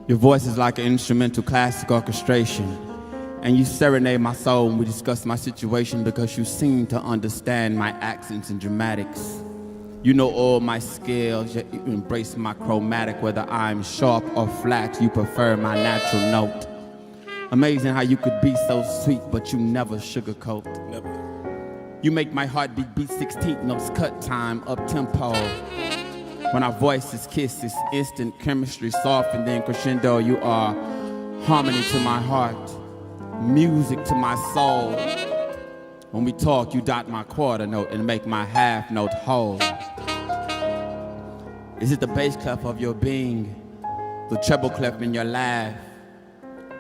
Your voice is like an instrumental classic orchestration, and you serenade my soul when we discuss my situation because you seem to understand my accents and dramatics. You know all my scales, yet you embrace my chromatic. Whether I'm sharp or flat, you prefer my natural note. Amazing how you could be so sweet, but you never sugarcoat. Never. You make my heartbeat beat 16th notes, cut time, up tempo. When our voices kiss, it's instant chemistry, soft and then crescendo. You are harmony to my heart, music to my soul. When we talk, you dot my quarter note and make my half note whole. Is it the bass clef of your being, the treble clef in your laugh?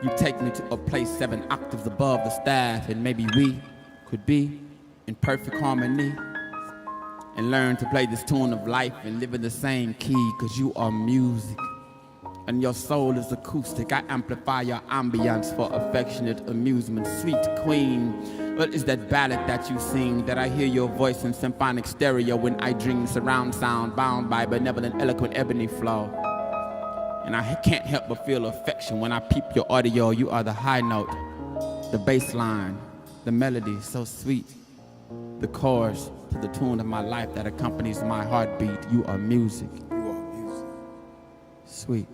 You take me to a place 7 octaves above the staff, and maybe we could be in perfect harmony and learn to play this tune of life and live in the same key, cause you are music and your soul is acoustic. I amplify your ambience for affectionate amusement. Sweet queen, what is that ballad that you sing, that I hear your voice in symphonic stereo when I dream surround sound bound by benevolent eloquent ebony flow? And I can't help but feel affection when I peep your audio. You are the high note, the bass line, the melody so sweet, the chorus to the tune of my life that accompanies my heartbeat. You are music. You are music. Sweet.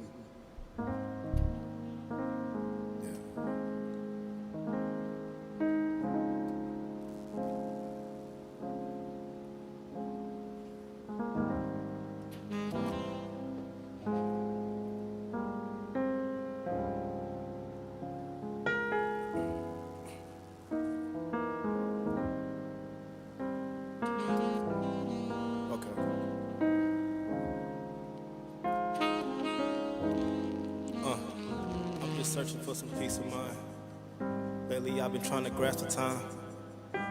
Searching for some peace of mind. Lately I've been trying to grasp the time.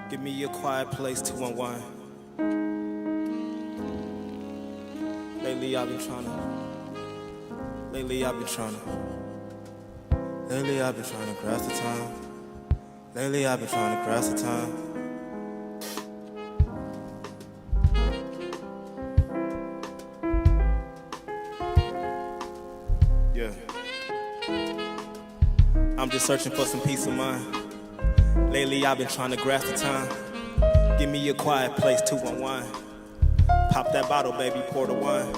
Give me a quiet place to unwind. Lately I've been trying to grasp the time. Lately I've been trying to grasp the time. Yeah. I'm just searching for some peace of mind. Lately I've been trying to grasp the time. Give me a quiet place to unwind. Pop that bottle, baby, pour the wine.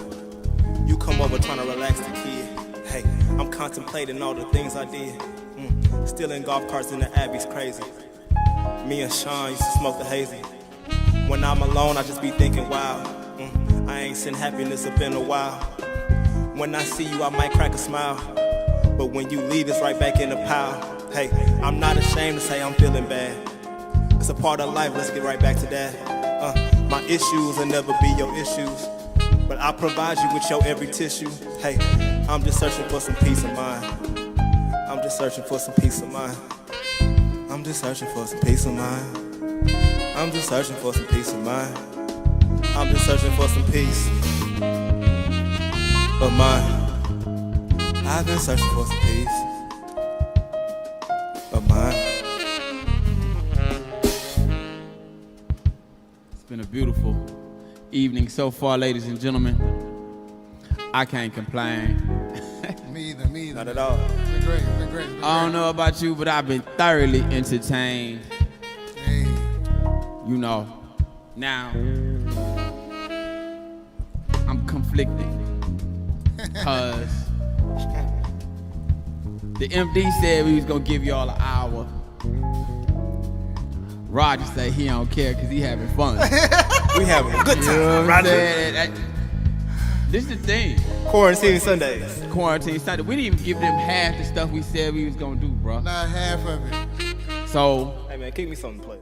You come over trying to relax the kid. Hey, I'm contemplating all the things I did. Still in golf carts in the Abbey's crazy. Me and Sean used to smoke the hazy. When I'm alone, I just be thinking, wow. I ain't seen happiness up in a while. When I see you, I might crack a smile. But when you leave, it's right back in the pile. Hey, I'm not ashamed to say I'm feeling bad. It's a part of life, let's get right back to that. My issues will never be your issues, but I provide you with your every tissue. Hey, I'm just searching for some peace of mind. I'm just searching for some peace of mind. I'm just searching for some peace of mind. I'm just searching for some peace of mind. I'm just searching for some peace of mind. I've been searching for some peace of mind. It's been a beautiful evening so far, ladies and gentlemen. I can't complain. Me either. Not at all. It's been great. I don't know about you, but I've been thoroughly entertained. Hey. You know, now I'm conflicted because the MD said we was gonna give y'all an hour. Roger said he don't care because he having fun. We having a good time, You know what I'm Roger. saying? This is the thing. Quarantine Sundays. Quarantine Sunday. We didn't even give them half the stuff we said we was gonna do, bro. Not half of it. So Hey man, kick me something to play.